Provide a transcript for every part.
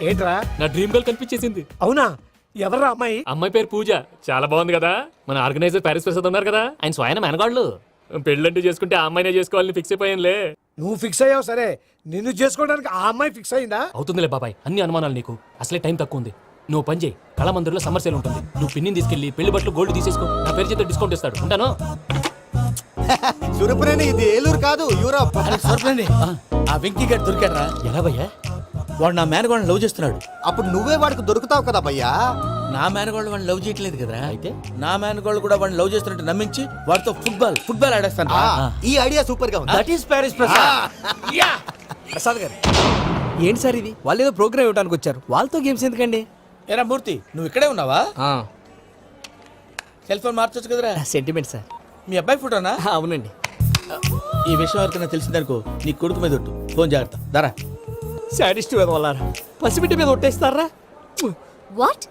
ఏంట్రా? నా dream girl కనిపించేసింది. అవునా? ఎవరా అమ్మాయి? అమ్మాయి పేరు పూజ. చాలా బాగుంది కదా. మన ఆర్గనైజర్ ప్యారిస్ ప్రసాద్ ఉన్నారు కదా, ఆయన స్వయం మెనగాళ్ళు. పెళ్ళంటూ చేసుకుంటే ఆ అమ్మాయినే చేసుకోవాలని ఫిక్స్ అయిపోయానులే. నువ్వు ఫిక్స్ అయ్యావు సరే, నిన్ను చేసుకోవడానికి ఆ అమ్మాయి ఫిక్స్ అయిందా? అవుతుందిలే బాబాయ్, అన్ని అనుమానాలు నీకు. అసలే టైం తక్కువ ఉంది. నువ్వు పని చేయి, కళామందిర్లో సమ్మర్ సేల్ ఉంటుంది. నువ్వు పిన్నిని తీసుకెళ్లి పెళ్లి బట్టలు గోల్డ్ తీసేసుకో. నా పేరు చేత డిస్కౌంట్ ఇస్తాడు. ఉంటాను. సురపురేని, ఇది ఏలూరు కాదు, యూరోప్. సురపురేని, ఆ వెంకీ గారు దొరికాడరా? ఎలా భయ్యా? వాడు నా మేనగోళ్ళని లవ్ చేస్తున్నాడు. అప్పుడు నువ్వే వాడికి దొరుకుతావు కదా భయ్యా. నా మేనగోళ్ళు వాడిని లవ్ చేయట్లేదు కదరా. అయితే నా మేనగోళ్ళు కూడా వాడిని లవ్ చేస్తున్నట్టు నమ్మించి వాడితో ఫుట్బాల్ ఆడేస్తాను. ఈ ఐడియా సూపర్ గా ఉంది. That is Paris Prasad. Prasad గారు, ఏంటి సార్ ఇది? వాళ్ళు ఏదో ప్రోగ్రామ్ ఇవ్వడానికి వచ్చారు, వాళ్ళతో గేమ్స్ ఎందుకండి? ఏరా మూర్తి, నువ్వు ఇక్కడే ఉన్నావా? సెల్ ఫోన్ మార్చొచ్చు కదరా. Sentiment sir. మీ అబ్బాయి ఫోటోనా? అవునండి. ఈ విషయం ఎవరికైనా తెలిసిందనుకో నీ కొడుకు మీద ఒట్టు. ఫోన్ జాగ్రత్త. దారా. సాడిస్ట్ వాళ్ళారా, పసిబిడ్డ మీద ఒట్టేస్తారా? వాట్?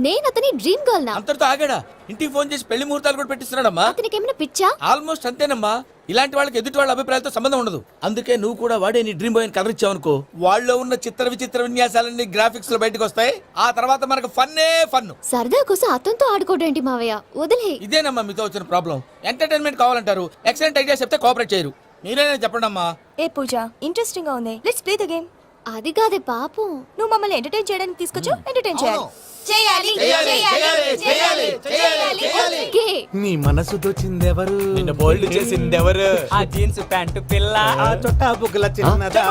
నేను అతని డ్రీమ్ గర్ల్ నా? అంతటితో ఆగాడా? ఇంటికి ఫోన్ చేసి పెళ్లి ముహూర్తాలు కూడా పెట్టిస్తున్నాడమ్మా. అతనికి ఏమైనా పిచ్చా? ఆల్మోస్ట్ అంతేనమ్మా. ఇలాంటి వాళ్ళకి ఎదుటి వాళ్ళ అభిప్రాయాలతో సంబంధం ఉండదు. అందుకే నువ్వు కూడా వాడే నీ డ్రీమ్ బాయ్ కలర్ ఇచ్చావనుకో, వాళ్ళలో ఉన్న చిత్ర విచిత్ర విన్యాసాలన్నీ గ్రాఫిక్స్ లో బయటకు వస్తాయి. ఆ తర్వాత మనకు ఫన్నే ఫన్. సరదా కోసం అతనితో ఆడుకోవడేంటి మావయ్య? వదిలే. ఇదేనమ్మా మీతో వచ్చిన ప్రాబ్లం. ఎంటర్టైన్మెంట్ కావాలంటారు, ఎక్సలెంట్ ఐడియా చెప్తే కోఆపరేట్ చేయరు. మీరేనా చెప్పండి అమ్మా. ఏ పూజ, ఇంట్రెస్టింగ్ గా ఉంది. Let's play the game. అది కాదే పాపం. నువ్వు మమ్మల్ని ఎంటర్టైన్ చేయడానికి తీసుకొచ్చావు, ఎంటర్టైన్ చేయాలి. ఓకే. నీ మనసు దోచిందెవరు? నిన్ను బోల్డ్ చేసిందెవరు? ఆ జీన్స్ ప్యాంటు పిల్ల, ఆ చుట్టా బుగ్గల చిన్నదా.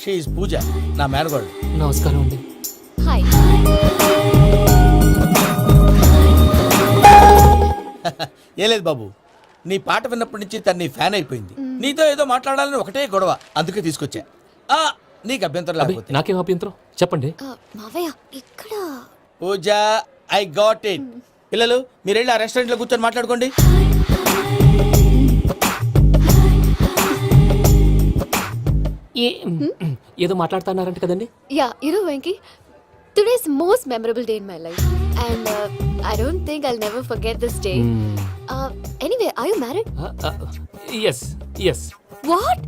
షీ ఇస్ పూజ, నా మేనగోడు. నమస్కారం అండి. హాయ్. ఏ లేదు బాబు, నీ పాట విన్నప్పటి నుంచి తను నీ ఫ్యాన్ అయిపోయింది. నీతో ఏదో మాట్లాడాలని ఒకటే గొడవ, అందుకే తీసుకొచ్చా. నీకు అభ్యంతరం లేకపోతే. నాకేం అభ్యంతరం చెప్పండి. మావయ్య ఇక్కడ. పూజ, ఐ గాట్ ఇట్. పిల్లలు మీరు వెళ్ళి ఆ రెస్టారెంట్ లో కూర్చొని మాట్లాడుకోండి. ఏదో మాట్లాడుతున్నారంట కదండి. యా, ఇరు Venky. Today's most memorable day in my life, and I don't think I'll never forget this day. Anyway, are you married? yes. What?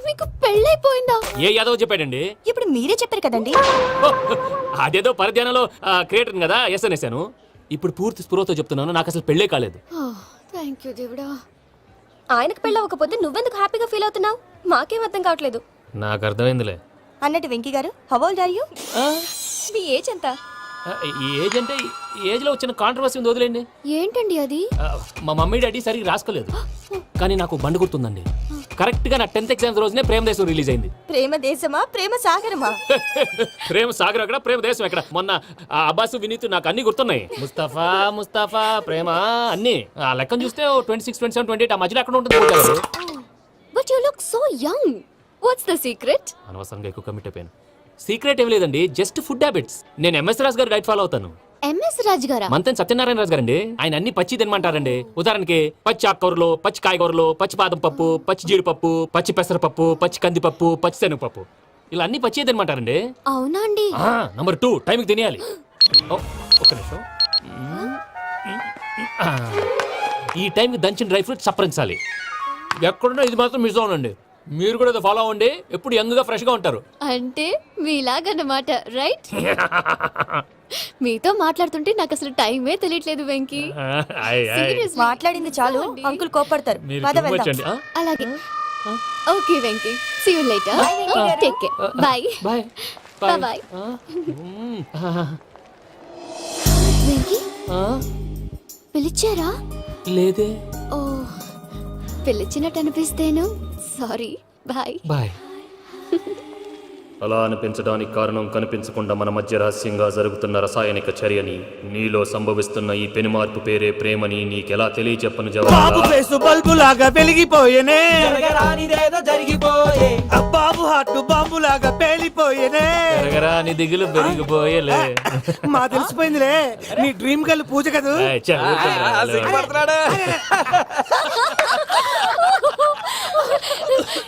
మీకు పెళ్ళైపోయిందా? ఏ యాదవ్ చెప్పాడండి? ఇప్పుడు మీరే చెప్పారు కదండి. అదేదో పరధ్యానంలో క్రియేటర్ కదా ఎస్ అనేసాను. ఇప్పుడు పూర్తి స్పృహతో చెప్తున్నాను, నాకు అసలు పెళ్ళే కాలేదు. థ్యాంక్ యూ దేవుడా. ఆయనకు పెళ్ళవకపోతే నువ్వెందుకు హ్యాపీగా ఫీల్ అవుతున్నావు? మాకేం అర్థం కావట్లేదు. నాకు అర్థమైందిలే. అన్నట్టు వెంకీ గారు, హౌ ఓల్డ్ ఆర్ యు? మీ ఏజ్ ఎంత? ఏజ్ అంటే ఏజ్ లో వచ్చిన కాంట్రవర్సీ ఉంది, వదిలేండి. ఏంటండి అది? మా మమ్మీ డాడీ సరిగ్గా రాసుకోలేదు, కానీ నాకు బండి గుర్తుందండి. కరెక్ట్ గా నా 10th ఎగ్జామ్స్ రోజునే ప్రేమ దేశం రిలీజ్ అయింది. ప్రేమ దేశమా, ప్రేమ సాగరమా? ప్రేమ సాగర్ అక్కడ, ప్రేమ దేశం ఎక్కడ? మొన్న అబ్బాసు వినీత్ నాకు అన్ని గుర్తున్నాయి. ముస్తఫా ప్రేమ అన్ని ఆ లెక్కను చూస్తే 26, 27, 28 ఆ మధ్యలో అక్కడ ఉంటుంది. But you look so young. What's the secret? అనవసరంగా ఎక్కువ కమిట్ అయిపోయాను. సీక్రెట్ ఏం లేదండి, జస్ట్ ఫుడ్ హ్యాబిట్స్. నేను ఎంఎస్ రాజు గారు డైట్ ఫాలో అవుతాను. ఎంఎస్ రాజు గారా? మంతెన్ సత్యనారాయణ రాజు గారండి. ఆయన అన్ని పచ్చి తినమంటారండి. ఉదాహరణకి పచ్చి ఆకుకూరలు, పచ్చి కాయగూరలు, పచ్చి బాదం పప్పు, పచ్చి జీడిపప్పు, పచ్చి పెసరపప్పు, పచ్చి కందిపప్పు, పచ్చి శనగపప్పు, ఇలా అన్ని పచ్చి తినమంటారండి. అవునా అండి? నంబర్ 2, టైంకి తినేయాలి. ఒక్క నిమిషం. ఈ టైంకి దంచిన డ్రై ఫ్రూట్స్ సప్పరించాలి. ఎక్కడున్నా ఇది మాత్రం మిస్ అవునండి. మీరు కూడా ఫాలో అవ్వండి, ఎప్పుడు యంగ్ గా ఫ్రెష్ గా ఉంటారు. అంటే మీలాగన్నమాట, రైట్? మీతో మాట్లాడుతుంటే నాకు అసలు టైమే తెలియట్లేదు వెంకీ. Seriously. మాట్లాడింది చాలు, అంకుల్ కోపడతారు. పద వెళ్దాం. అలాగే. Okay Venky, see you later. Take care. Bye. Bye bye. Venky, పిలిచారా? లేదే. ఓ, పిలిచినట్టు అనిపిస్తేను. సారీ. బాయ్. బాయ్. అలా అనిపించడానికి కారణం కనిపించకుండా మన మధ్య రహస్యంగా జరుగుతున్న రసాయనిక చర్యని, నీలో సంభవిస్తున్న ఈ పెనుమార్పు పేరే ప్రేమని నీకెలా తెలియచెప్పను బాబు ఫేసు బల్బు లాగా వెలిగిపోయేనే, జరిగిపోయే బాబు హార్ట్ బాంబు లాగా పేలిపోయేనే. నీ దిగులు పెరిగిపోయేలే. మా తెలిసిపోయిందిలే, నీ డ్రీమ్ గర్ల్ పూజ కదూ.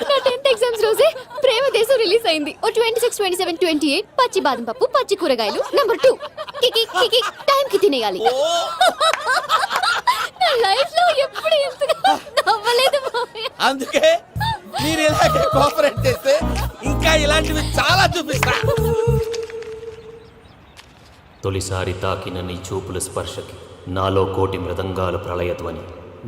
నా 10th ఎగ్జామ్స్ రోజే ప్రేమ దేశం రిలీజ్ అయింది. 26, 27, 28 పచ్చి బాదం పప్పు, పచ్చి కూరగాయలు. నంబర్ 2 కికి టైం కి తినేయాలి. నా లైఫ్ అందుకే మీరు ఇలాగే కోఆపరేట్ చేస్తే ఇంకా ఇలాంటివి చాలా చూపిస్తా. తొలిసారి తాకిన నీ చూపుల స్పర్శకి నాలో కోటి మృదంగాలు ప్రళయధ్వని,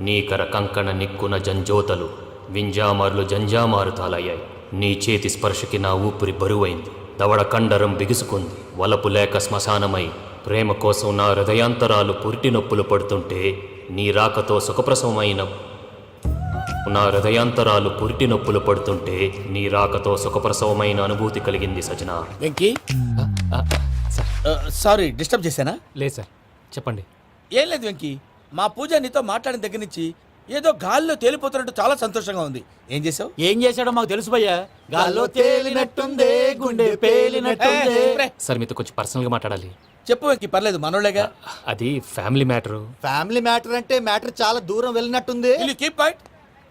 నీకర కంకణ నిక్కున జంజోతలు వింజామార్లు జంజామారు తాలయ్యాయి. నీ చేతి స్పర్శకి నా ఊపిరి బరువైంది, దవడ కండరం బిగుసుకుంది. వలపు లేక శ్మశానమై ప్రేమ కోసం నా హృదయాంతరాలు పురిటి నొప్పులు పడుతుంటే నీ రాకతో సుఖప్రసవమైన నా హృదయాంతరాలు పురిటి నొప్పులు పడుతుంటే నీ రాకతో సుఖప్రసవమైన అనుభూతి కలిగింది సజనా. వెంకీ సారీ డిస్టర్బ్ చేశానా? లేదు సార్, చెప్పండి. ఏం లేదు వెంకీ, మా పూజ నీతో మాట్లాడిన దగ్గర నుంచి ఏదో గాల్లో తేలిపోతున్నట్టు చాలా సంతోషంగా ఉంది. ఏం చేసావు? ఏం చేశాడో మాకు తెలుసు భయ్యా. గాల్లో తేలినట్టుందే, గుండె పేలినట్టుందే. సార్ మీతో కొంచెం పర్సనల్గా మాట్లాడాలి. చెప్పు వెంకీ, పర్లేదు మనోళ్ళేగా. అది ఫ్యామిలీ మ్యాటరు. ఫ్యామిలీ మ్యాటర్ అంటే మ్యాటర్ చాలా దూరం వెళ్ళినట్టుంది. Keep point.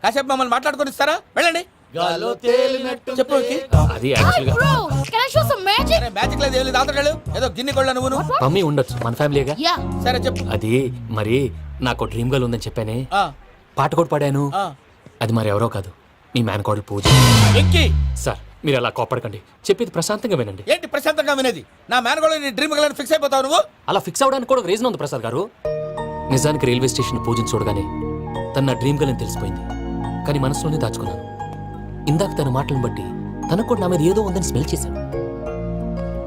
కాసేపు మమ్మల్ని మాట్లాడుకొని ఇస్తారా? వెళ్ళండి. గాల్లో తేలినట్టు చెప్పు వెంకీ. అది యాక్చువల్గా Bro, can I show some magic? అరే మ్యాజిక్ లేదు, ఏం లేదు, ఆతడాలు ఏదో గిన్నె కొళ్ళ నువ్వు. మమ్మీ ఉండొచ్చు, మన ఫ్యామిలీగా. Yeah. సరే చెప్పు. అది మరి నాకు డ్రీమ్ గర్ల్ ఉందని చెప్పానే, ఆ, పాట కూడా పాడాను. ఆ. అది మరి ఎవరో కాదు, మీ మేనకోడలు పూజ. వెంకీ సార్ మీరు అలా కోపడకండి, చెప్పేది ప్రశాంతంగా వినండి. ఏంటి ప్రశాంతంగా వినేది? నా మేనగోళ నీ డ్రీమ్ గలని ఫిక్స్ అయిపోతావు నువ్వు. అలా ఫిక్స్ అవడానికి కూడా ఒక రీజన్ ఉంది ప్రసాద్ గారు. నిజానికి రైల్వే స్టేషన్ పూజను చూడగానే తన నా డ్రీమ్ గర్ల్ అని తెలిసిపోయింది, కానీ మనసులోనే దాచుకున్నాను. ఇందాక తన మాటలను బట్టి తనకు కూడా నా మీద ఏదో ఉందని స్మెల్ చేశాను.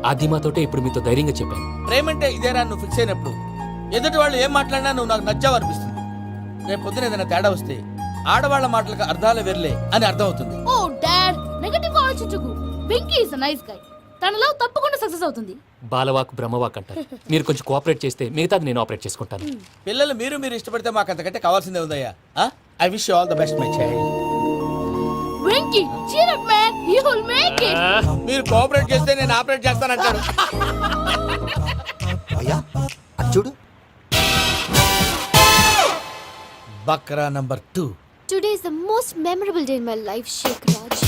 ఆ ధీమాతోటే ఇప్పుడు మీతో ధైర్యంగా చెప్పాను. ప్రేమంటే ఇదేరా నువ్వు ఫిక్స్ అయినప్పుడు ఎదుటి వాళ్ళు ఏం మాట్లాడినా నువ్వు నాకు నచ్చావు అనిపిస్తుంది. రేపు పొద్దున ఏదైనా తేడా వస్తే ఆడవాళ్ల మాటలకు అర్థాలు వెర్లే అని అర్థం అవుతుంది. Oh, Dad, నెగటివ్ ఆలోచించకు. Venky is a nice guy. తన లవ్ తప్పకుండా సక్సెస్ అవుతుంది. బాలవాక్ బ్రహ్మవాక్ అంటారు. మీరు కొంచెం కోఆపరేట్ చేస్తే మిగతాది నేను ఆపరేట్ చేసుకుంటాను. పిల్లలు మీరు ఇష్టపడితే మాకు అంతకంటే కావాల్సిందే ఉందయ్యా. I wish you all the best my child. Venky, cheer up man, you will make it. మీరు కోఆపరేట్ చేస్తే నేను ఆపరేట్ చేస్తానంటాడు. అయ్యా అది చూడు. Bakra number 2. Today is the most memorable day in my life, Sheikh Raj.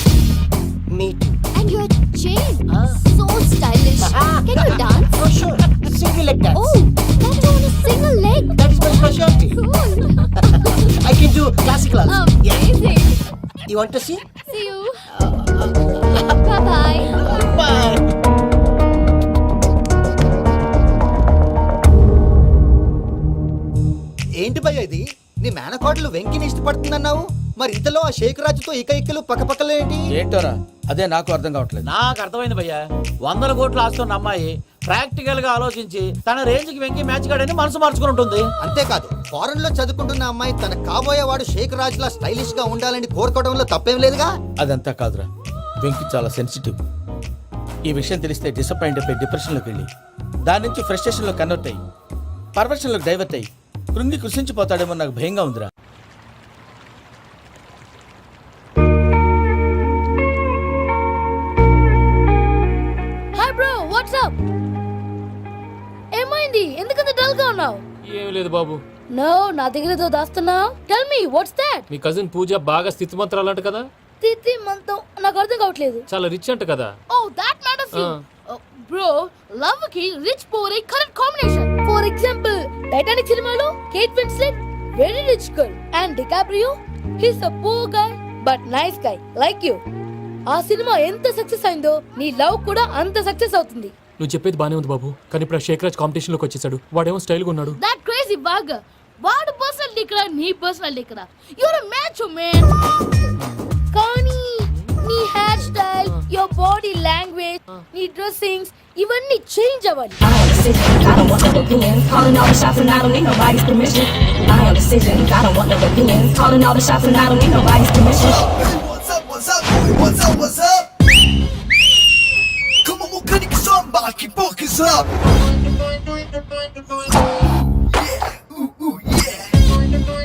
Me too. And your chain, so stylish. Can you dance? Oh sure. Single leg dance. Oh, that is on a single leg. That is my specialty. Cool. I can do classical also. Amazing. You want to see? See you. Bye-bye. Bye. ఏంటి భయ్య ఇది? నీ మేనకోడలు వెంకిని ఇష్టపడుతుందన్నావు, మరి ఇంతలో ఆ షేక్ రాజుతో ఇకలు పక్కపక్కలు ఏంటి? ఏంటోరా అదే నాకు అర్థం కావట్లేదు. నాకు అర్థమైంది భయ్యా. 100 కోట్లు ఆస్తున్న అమ్మాయి ప్రాక్టికల్ గా ఆలోచించి తన రేంజ్ కి వెంకి మ్యాచ్ కాడని మనసు మార్చుకుని ఉంటుంది. అంతేకాదు ఫారెన్ లో చదువుకుంటున్న అమ్మాయి తన కాబోయేవాడు షేక్ రాజ్ లా స్టైలిష్ గా ఉండాలని కోరుకోవడంలో తప్పేం లేదుగా. అదంతా కాదురా, వెంకి చాలా సెన్సిటివ్. ఈ విషయం తెలిస్తే డిసప్పాయింట్ అయిపోయి డిప్రెషన్లోకి వెళ్ళి దాని నుంచి ఫ్రస్ట్రేషన్లో కన్వర్ట్ అయ్యి పర్వర్షన్లోకి డైవర్ట్ అయ్యి కృంగి కృషించిపోతాడేమో నాకు భయంగా ఉందిరా. Hi bro, what's up? ఏమైంది? ఎందుకంత డల్ గా ఉన్నావు? ఏం లేదు బాబు. No, నా దగ్గర ఏదో దాస్తున్నావు. Tell me, what's that? మీ కజిన్ పూజ బాగా స్థితిమంతరాలు అంట కదా. తిత్తి మంతం నాకు అర్థం కావట్లేదు. చాలా రిచ్ అంట కదా. Oh, that matters you. Bro, love కి rich poor a correct combination. For example, Titanic సినిమాలో Kate Winslet very rich girl and DiCaprio he's a poor guy but nice guy like you. ఆ సినిమా ఎంత success అయిందో నీ love కూడా అంత success అవుతుంది. నువ్వు చెప్పేది బానే ఉంది బాబు, కానీ ఇప్పుడు ఆ షేక్ రాజ్ కాంపిటీషన్ లోకి వచ్చేసాడు. వాడేమో స్టైల్ గా ఉన్నాడు. దట్ క్రేజీ బాగ్. వాడు పర్సనల్ ఇక్కడ నీ పర్సనల్ ఇక్కడ. Your a match man. కానీ నీ hair style, your body language, నీ డ్రెస్సింగ్స్ ఇవన్నీ చేంజ్ అవ్వాలి. I am decision, I don't want no opinions. Calling all the shots and I don't need nobody's permission. I am decision, I don't want no opinions. Calling all the shots and I don't need nobody's permission. What's up, what's up, boy? What's up, what's up? Come on, we'll cut it somebody, keep focus up. Yeah, ooh, ooh, yeah. Ooh, yeah, ooh.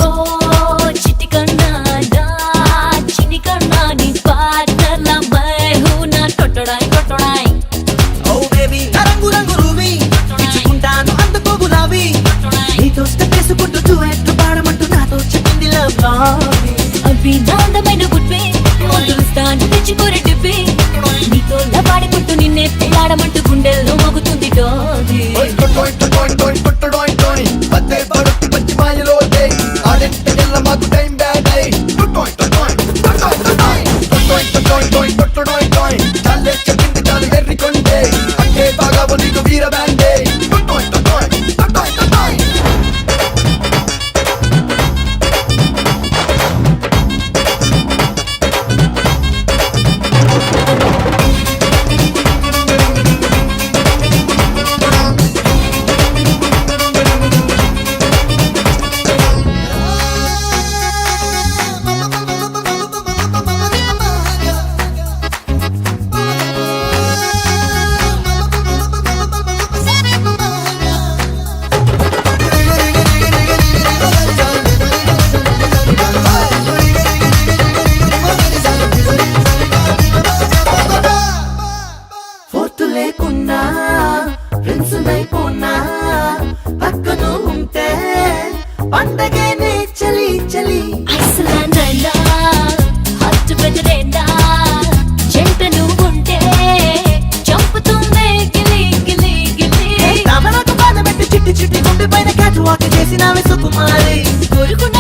ఓ చిట్టి కన్నా నా చిన్ని కన్నా నీ పార్ట్నర్ల my who నా టొటడాయ్ టొటడాయ్ ఓ baby రంగు రంగు ruby ఇచ్చుకుంటాను అందుకో గులాబీ నీతో స్టెప్ వేసుకుంటూ డ్యూయెట్ పాడమంటూ నాతో చెప్పింది లవ్ లారీ అవి నాందమైన గుడ్వే మొదలుస్తాను తెచ్చుకోరే టిప్పి నీతో లపాడుకుంటూ నిన్నే పెళ్ళాడమంటూ గుండెల్లో మోగుతుంది డోరీ పత్తే పడుతు పచ్చి మాయలో ఆడెంటకెళ్ళ మాకు టైం బ్యాడ్ అయ్యి చాలే చెప్పింది చాలు ఎర్రికొండే అంటే బాగా నీకు వీర బ్యాండే ఫోర్త్ లేకున్నా ఫ్రెండ్స్ అయిపోనా పక్కను ఉంటే పండగనే చలి చలి ఐస్లాండైనా హట్ వెదరైనా జంట నువ్వుంటే చంపుతుందే గిలి గిలి గిలి తమరకు బాధ పెట్టి చిట్టి చిట్టి గుండె పైన క్యాట్ వాక్ చేసినావే సుకుమారి కోరుకున్న